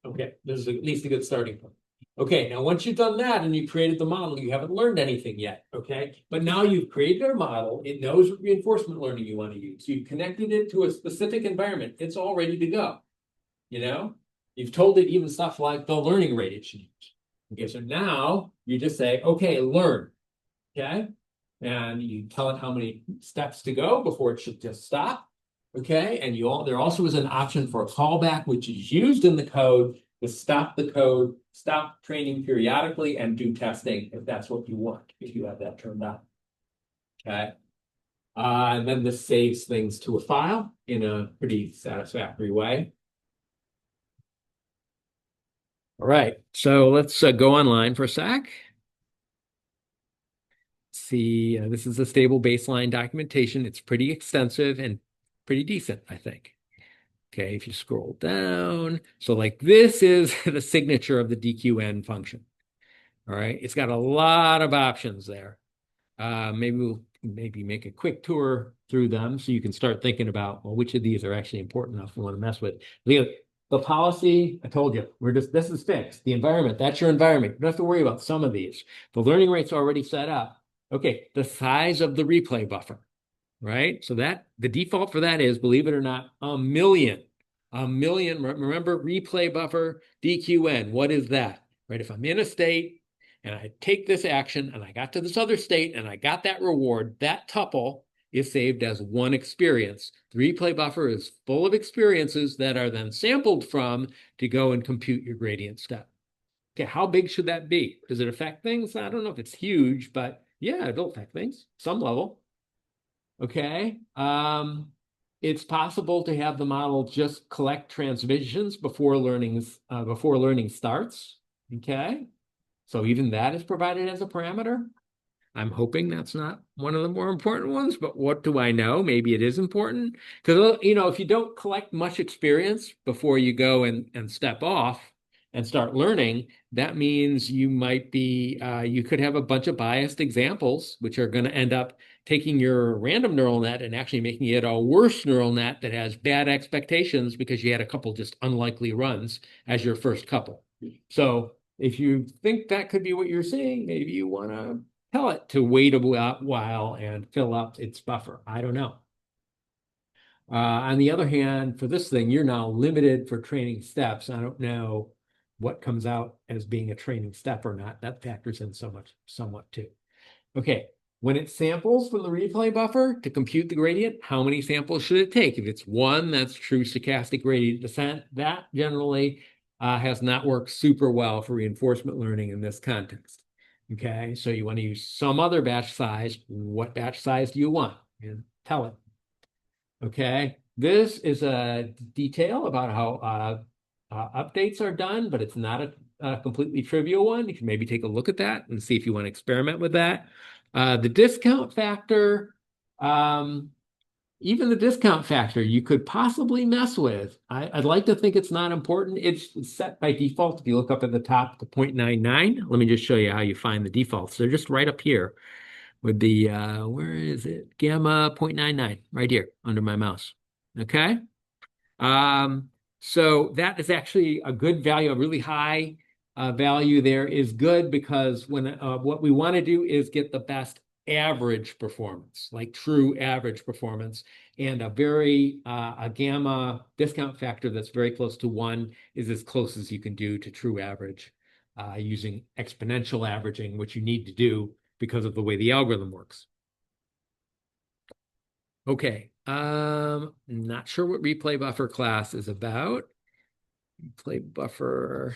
E: okay, this is at least a good starting point. Okay, now once you've done that and you created the model, you haven't learned anything yet, okay? But now you've created a model, it knows what reinforcement learning you want to use. You've connected it to a specific environment, it's all ready to go. You know, you've told it even stuff like the learning rate it should use. Okay, so now you just say, okay, learn, okay? And you tell it how many steps to go before it should just stop, okay? And there also is an option for a callback, which is used in the code to stop the code, stop training periodically, and do testing if that's what you want, if you have that turned on, okay? And then this saves things to a file in a pretty satisfactory way. All right, so let's go online for a sec. See, this is a stable baseline documentation. It's pretty extensive and pretty decent, I think. Okay, if you scroll down, so like this is the signature of the DQN function. All right, it's got a lot of options there. Maybe we'll make a quick tour through them so you can start thinking about, well, which of these are actually important enough we want to mess with. The policy, I told you, this is fixed. The environment, that's your environment. You don't have to worry about some of these. The learning rate's already set up. Okay, the size of the replay buffer, right? So that the default for that is, believe it or not, a million. A million, remember replay buffer, DQN, what is that? Right, if I'm in a state and I take this action and I got to this other state and I got that reward, that tuple is saved as one experience. The replay buffer is full of experiences that are then sampled from to go and compute your gradient step. Okay, how big should that be? Does it affect things? I don't know if it's huge, but yeah, it'll affect things, some level. Okay, it's possible to have the model just collect transmissions before learning starts. Okay, so even that is provided as a parameter. I'm hoping that's not one of the more important ones, but what do I know? Maybe it is important. Because, you know, if you don't collect much experience before you go and step off and start learning, that means you might be, you could have a bunch of biased examples, which are going to end up taking your random neural net and actually making it a worse neural net that has bad expectations because you had a couple just unlikely runs as your first couple. So if you think that could be what you're seeing, maybe you want to tell it to wait a while and fill up its buffer. I don't know. On the other hand, for this thing, you're now limited for training steps. I don't know what comes out as being a training step or not. That factors in somewhat too. Okay, when it samples from the replay buffer to compute the gradient, how many samples should it take? If it's one, that's true stochastic gradient descent. That generally has not worked super well for reinforcement learning in this context. Okay, so you want to use some other batch size. What batch size do you want? And tell it. Okay, this is a detail about how updates are done, but it's not a completely trivial one. You can maybe take a look at that and see if you want to experiment with that. The discount factor, even the discount factor, you could possibly mess with. I'd like to think it's not important. It's set by default. If you look up at the top to 0.99, let me just show you how you find the defaults. They're just right up here with the, where is it? Gamma 0.99, right here under my mouse. Okay. So that is actually a good value, a really high value there is good because when what we want to do is get the best average performance, like true average performance, and a gamma discount factor that's very close to 1 is as close as you can do to true average using exponential averaging, which you need to do because of the way the algorithm works. Okay, not sure what replay buffer class is about. Replay buffer.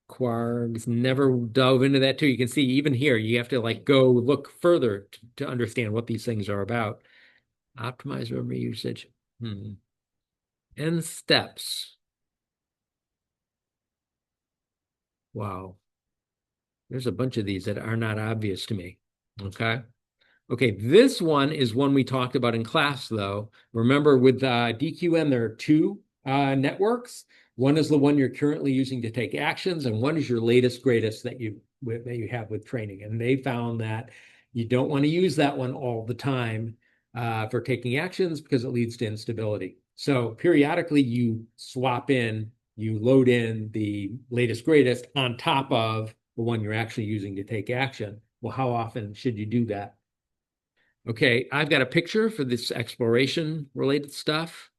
E: Quargs, never dove into that too. You can see even here, you have to like go look further to understand what these things are about. Optimize memory usage. And steps. Wow. There's a bunch of these that are not obvious to me. Okay. Okay, this one is one we talked about in class, though. Remember, with DQN, there are two networks. One is the one you're currently using to take actions, and one is your latest, greatest that you have with training. And they found that you don't want to use that one all the time for taking actions because it leads to instability. So periodically, you swap in, you load in the latest, greatest on top of the one you're actually using to take action. Well, how often should you do that? Okay, I've got a picture for this exploration related stuff,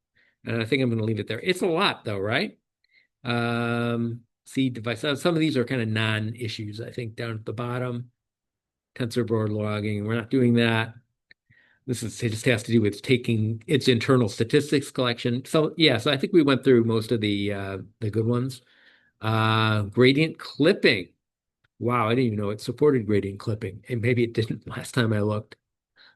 E: and I think I'm going to leave it there. It's a lot though, right? See device. Some of these are kind of non-issues, I think, down at the bottom. TensorBoard logging, we're not doing that. It just has to do with taking its internal statistics collection. So yeah, so I think we went through most of the good ones. Gradient clipping. Wow, I didn't even know it supported gradient clipping, and maybe it didn't last time I looked.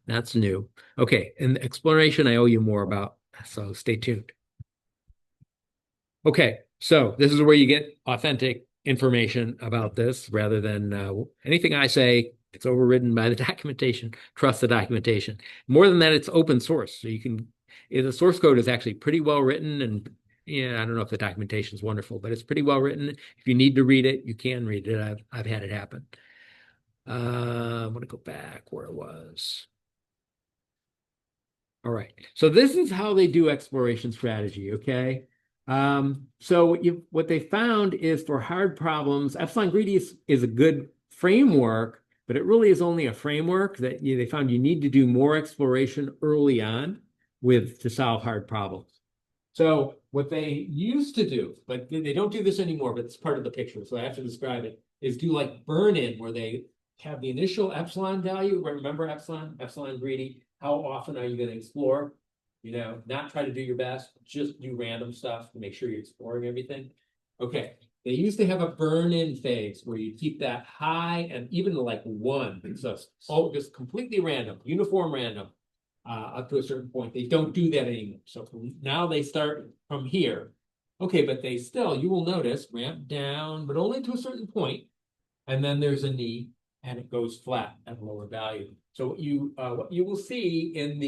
E: That's new. Okay, and the exploration I owe you more about, so stay tuned. Okay, so this is where you get authentic information about this rather than anything I say. It's overridden by the documentation. Trust the documentation. More than that, it's open source, so you can. The source code is actually pretty well written, and yeah, I don't know if the documentation is wonderful, but it's pretty well written. If you need to read it, you can read it. I've had it happen. I'm gonna go back where it was. All right. So this is how they do exploration strategy, okay? So what they found is for hard problems, Epsilon Greedy is a good framework, but it really is only a framework that they found you need to do more exploration early on to solve hard problems. So what they used to do, but they don't do this anymore, but it's part of the picture, so I have to describe it, is do like burn-in where they have the initial epsilon value. Remember epsilon greedy? How often are you going to explore? Not try to do your best, just do random stuff to make sure you're exploring everything. Okay, they used to have a burn-in phase where you keep that high and even like 1. So just completely random, uniform random, up to a certain point. They don't do that anymore. So now they start from here. Okay, but you will notice, ramp down, but only to a certain point, and then there's a knee, and it goes flat at a lower value. So what you will see in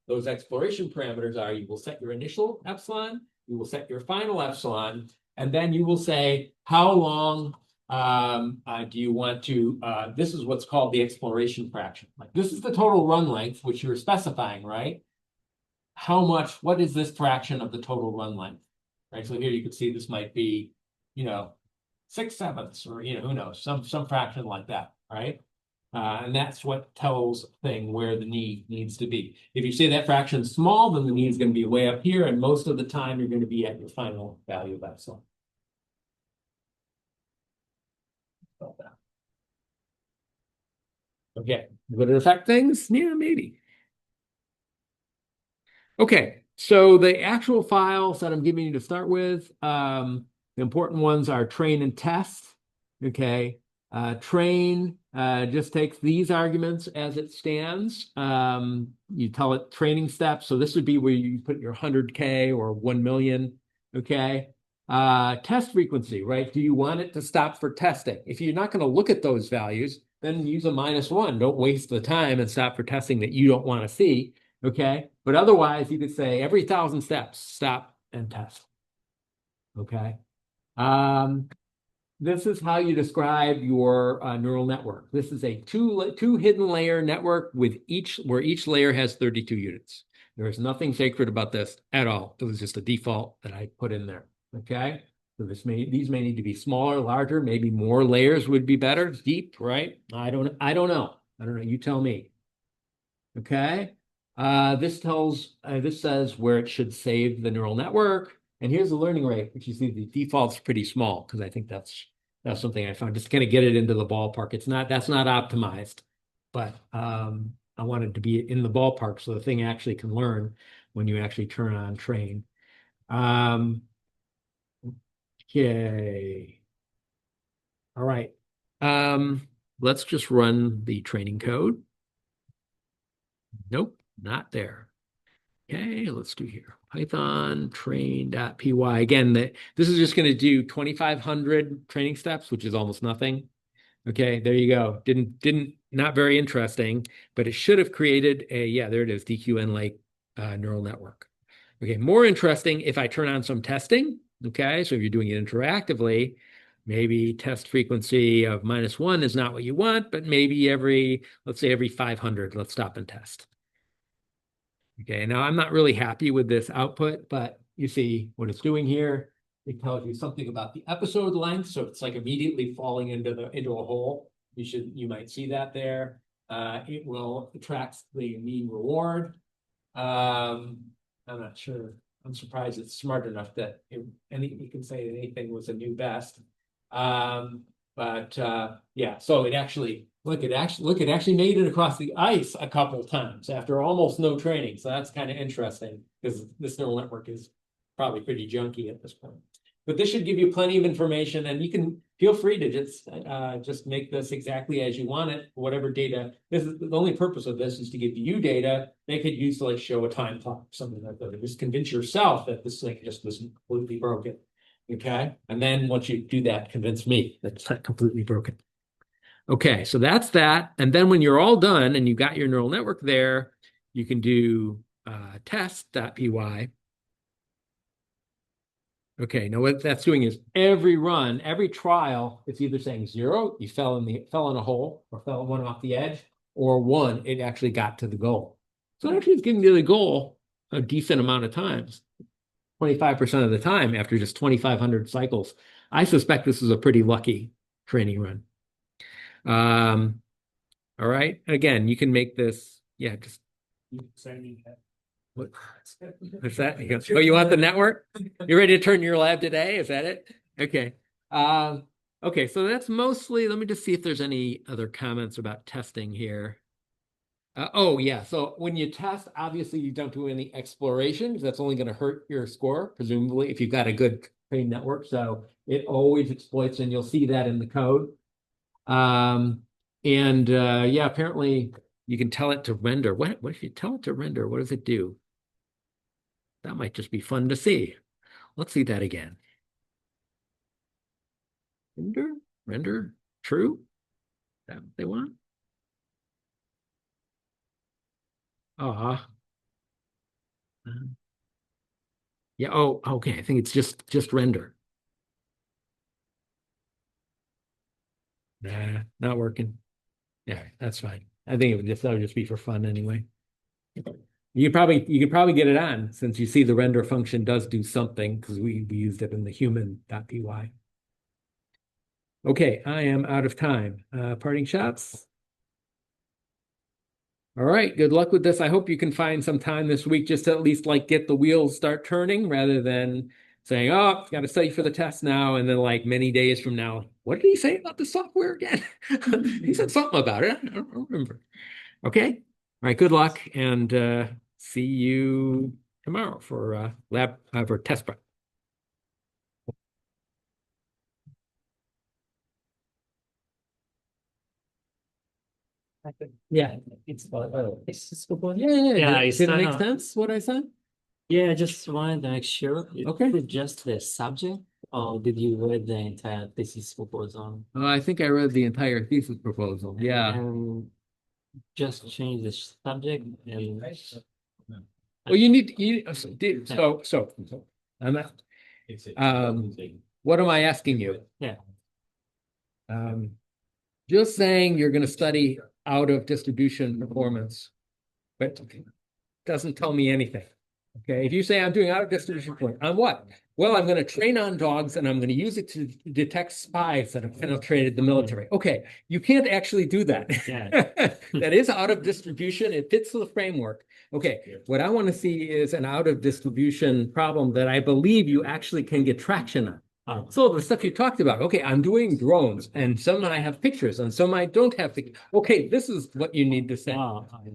E: those exploration parameters are you will set your initial epsilon, you will set your final epsilon, and then you will say how long do you want to, this is what's called the exploration fraction. Like this is the total run length, which you're specifying, right? What is this fraction of the total run length? Right, so here you can see this might be, 6/7 or, who knows, some fraction like that, right? And that's what tells thing where the knee needs to be. If you say that fraction's small, then the knee is going to be way up here, and most of the time you're going to be at your final value of epsilon. Okay, would it affect things? Yeah, maybe. Okay, so the actual files that I'm giving you to start with, the important ones are train and test. Okay, train just takes these arguments as it stands. You tell it training steps. So this would be where you put your 100K or 1 million. Okay. Test frequency, right? Do you want it to stop for testing? If you're not going to look at those values, then use a -1. Don't waste the time and stop for testing that you don't want to see. Okay. But otherwise, you could say every 1,000 steps, stop and test. Okay. This is how you describe your neural network. This is a two hidden layer network where each layer has 32 units. There is nothing sacred about this at all. It was just a default that I put in there. Okay. So these may need to be smaller, larger, maybe more layers would be better. Deep, right? I don't know. I don't know. You tell me. Okay. This says where it should save the neural network. And here's the learning rate, which you see the default's pretty small because I think that's something I found just to kind of get it into the ballpark. That's not optimized, but I wanted to be in the ballpark so the thing actually can learn when you actually turn on train. Okay. All right. Let's just run the training code. Nope, not there. Okay, let's do here. Python train.py. Again, this is just going to do 2,500 training steps, which is almost nothing. Okay, there you go. Not very interesting, but it should have created yeah, there it is, DQN Lake neural network. Okay, more interesting if I turn on some testing. Okay, so if you're doing it interactively, maybe test frequency of -1 is not what you want, but maybe let's say every 500, let's stop and test. Okay, now I'm not really happy with this output, but you see what it's doing here. It tells you something about the episode length, so it's like immediately falling into a hole. You might see that there. It tracks the mean reward. I'm not sure. I'm surprised it's smart enough that you can say anything was a new best. Yeah, so it actually it actually made it across the ice a couple times after almost no training. So that's kind of interesting because this neural network is probably pretty junky at this point. But this should give you plenty of information, and you can feel free to just make this exactly as you want it, whatever data. This is the only purpose of this is to give you data they could use to like show a time clock, something like that. Just convince yourself that this thing just was completely broken. Okay. And then once you do that, convince me that it's not completely broken. Okay, so that's that. And then when you're all done and you got your neural network there, you can do test.py. Okay, now what that's doing is every run, every trial, it's either saying 0, you fell in a hole, or fell one off the edge, or 1, it actually got to the goal. So it actually is getting to the goal a decent amount of times. 25% of the time after just 2,500 cycles. I suspect this is a pretty lucky training run. All right. Again, you can make this, yeah, just what's that? Oh, you want the network? You ready to turn your lab today? Is that it? Okay. Okay, so that's mostly, let me just see if there's any other comments about testing here. Oh, yeah. So when you test, obviously you don't do any exploration because that's only going to hurt your score, presumably, if you've got a good trained network. So it always exploits, and you'll see that in the code. Yeah, apparently you can tell it to render. What if you tell it to render? What does it do? That might just be fun to see. Let's see that again. Render, true. Is that what they want? Yeah. Oh, okay. I think it's just render. Nah, not working. Yeah, that's fine. I think that would just be for fun anyway. You could probably get it on since you see the render function does do something because we used it in the human.py. Okay, I am out of time. Parting shots. All right, good luck with this. I hope you can find some time this week just to at least like get the wheels start turning rather than saying, oh, got to study for the test now. And then like many days from now, what did he say about the software again? He said something about it. I don't remember. Okay. All right, good luck and see you tomorrow for for test prep.
F: Yeah, it's
E: Yeah.
F: it's
E: Did it
F: kind
E: make
F: of-
E: sense what I said?
F: Yeah, I just wanted to make sure.
E: Okay.
F: Is it just the subject, or did you read the entire thesis proposal?
E: I think I read the entire thesis proposal. Yeah.
F: And just change the subject and
E: Well, so I'm not, what am I asking you?
F: Yeah.
E: Just saying you're going to study out of distribution performance, but doesn't tell me anything. Okay, if you say I'm doing out of distribution performance, on what? Well, I'm going to train on dogs and I'm going to use it to detect spies that have penetrated the military. Okay, you can't actually do that.
F: Yeah.
E: That is out of distribution. It fits the framework. Okay, what I want to see is an out of distribution problem that I believe you actually can get traction on. So the stuff you talked about, okay, I'm doing drones and some I have pictures and some I don't have pictures. Okay, this is what you need to say.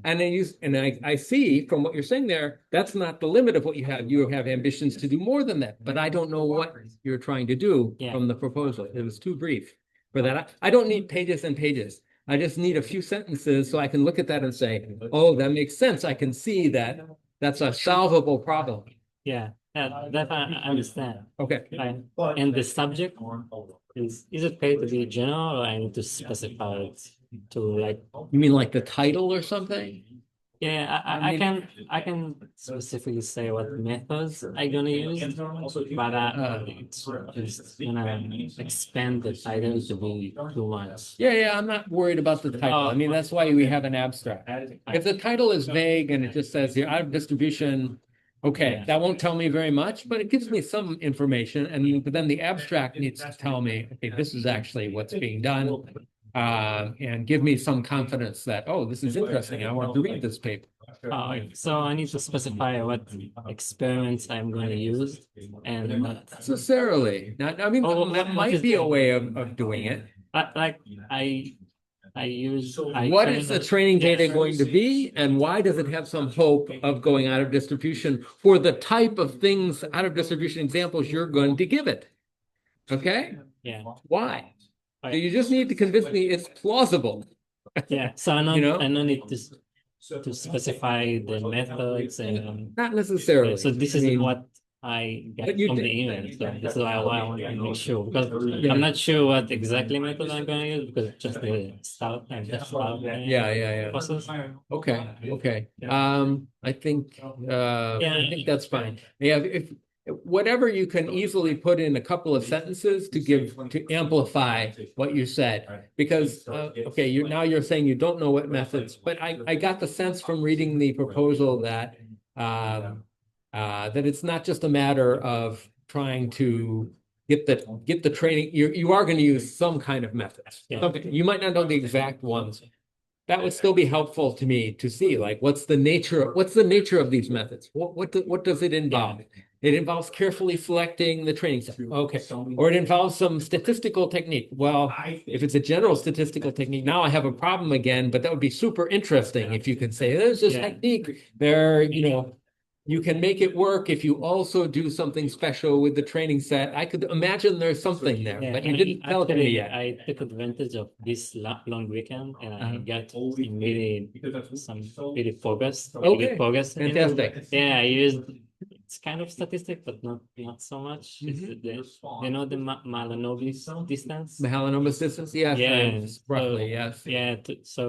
E: And I see from what you're saying there, that's not the limit of what you have. You have ambitions to do more than that, but I don't know what you're trying to do from the proposal. It was too brief for that. I don't need pages and pages. I just need a few sentences so I can look at that and say, oh, that makes sense. I can see that That's a solvable problem.
F: Yeah, that I understand.
E: Okay.
F: Right. And the subject is it paid to be general or I need to specify it to like,
E: You mean like the title or something?
F: yeah,
E: I mean-
F: I can specifically say what methods I'm gonna use, but it's just gonna expand the title to be too much.
E: Yeah, I'm not worried about the title. I mean, that's why we have an abstract. If the title is vague and it just says you're out of distribution, okay,
F: Yeah.
E: that won't tell me very much, but it gives me some information. And but then the abstract needs to tell me, okay, this is actually what's being done. And give me some confidence that, oh, this is interesting. I want to read this paper.
F: So I need to specify what experiments I'm going to use and
E: Not necessarily. Not, I mean,
F: Oh,
E: that
F: what
E: might
F: is
E: be a
F: the-
E: way of doing it.
F: I use.
E: What is the training data going to be, and why does it have some hope of going out of distribution for the type of things, out of distribution examples you're going to give it? Okay,
F: Yeah,
E: why? So you just need to convince me it's plausible.
F: yeah. So
E: You know?
F: I don't need to specify the methods and
E: Not necessarily.
F: so this
E: I
F: is
E: mean,
F: what I get
E: But you
F: from
E: did-
F: the email. So this is why I want to make sure because I'm not sure what exactly method I'm going to use because just the start and the start.
E: Yeah.
F: Process.
E: Okay. I think, I think that's fine. Yeah, if, whatever you can easily put in a couple of sentences to amplify what you said. Because, okay, now you're saying you don't know what methods, but I got the sense from reading the proposal that, that it's not just a matter of trying to get the training. You are going to use some kind of methods.
F: Yeah.
E: Something, you might not know the exact ones. That would still be helpful to me to see, like, what's the nature of these methods? What does it involve? It involves carefully selecting the training set. Okay. Or it involves some statistical technique. Well, if it's a general statistical technique, now I have a problem again, but that would be super interesting if you could say, there's this
F: Yeah.
E: technique there, you can make it work if you also do something special with the training set. I could imagine there's something there,
F: Yeah,
E: but you didn't tell it to me
F: actually,
E: yet.
F: I took advantage of this long weekend and I
E: Uh-huh.
F: got really some really progress.
E: Okay,
F: Good progress. in it.
E: fantastic.
F: Yeah, I used it's kind of statistic, but not so much. It's
E: Mhm.
F: the Mahalanobis distance.
E: Mahalanobis distance, yes,
F: Yeah,
E: roughly, yes.
F: Yeah, so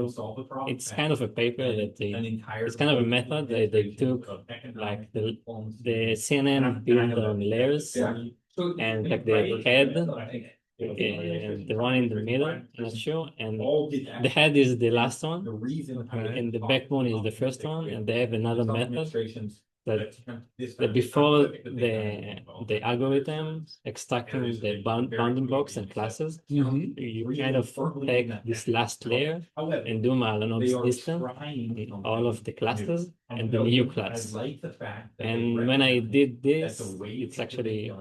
F: it's kind of a paper that it's kind of a method that they took like the CNN built on layers and like the head and the one in the middle, I'm not sure, and the head is the last one, and the backbone is the first one, and they have another method that before the algorithm extracting the bounding box and classes,
E: Mhm.
F: you kind of take this last layer and do Mahalanobis distance in all of the classes and the new class. And when I did this, it's actually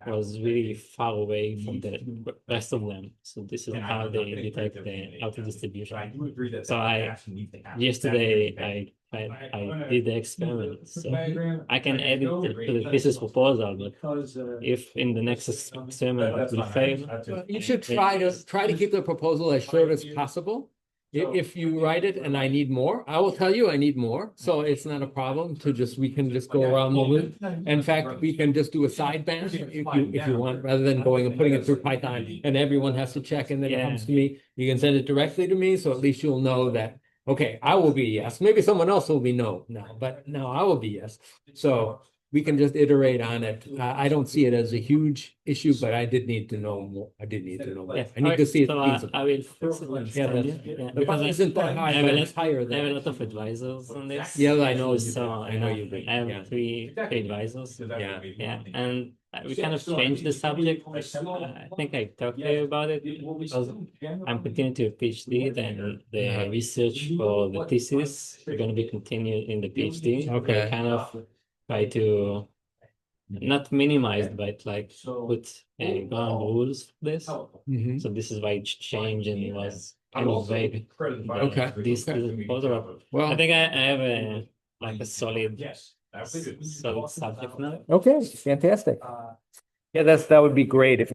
F: was really far away from the rest of them. So this is how they detect the auto distribution. So yesterday I did the experiment. So I can add it to the thesis proposal, but if in the next experiment it will fail,
E: You should try to keep the proposal as short as possible. If you write it and I need more, I will tell you I need more. So it's not a problem we can just go around the loop. In fact, we can just do a sideband if you want, rather than going and putting it through Python and everyone has to check and then it comes to me. You can send it directly to me, so at least you'll know that, okay, I will be yes. Maybe someone else will be no, but no, I will be yes. So we can just iterate on it. I don't see it as a huge issue, but I did need to know more. I did need to know more.
F: yeah,
E: I need to see it
F: so
E: feasible.
F: I will fix it and
E: Yeah,
F: send
E: that's-
F: you. Yeah,
E: The
F: because
E: bar isn't that high,
F: I have
E: but
F: a
E: it's higher
F: I have a
E: than.
F: lot of advisors on this.
E: Yeah, I know you
F: So
E: do. I know you do.
F: I have
E: Yeah.
F: three advisors.
E: Yeah.
F: Yeah, and we kind of changed the subject. I think I talked to you about it because I'm continuing to PhD, then the research for the thesis is going to be continued in the PhD.
E: Okay.
F: I kind of try to not minimize, but like put ground rules for this.
E: Mhm.
F: So this is why it changed and it was kind of vague. But
E: Okay.
F: This is a proposal.
E: Well,
F: I think I have a solid subject now.
E: okay, fantastic. Yeah, that would be great if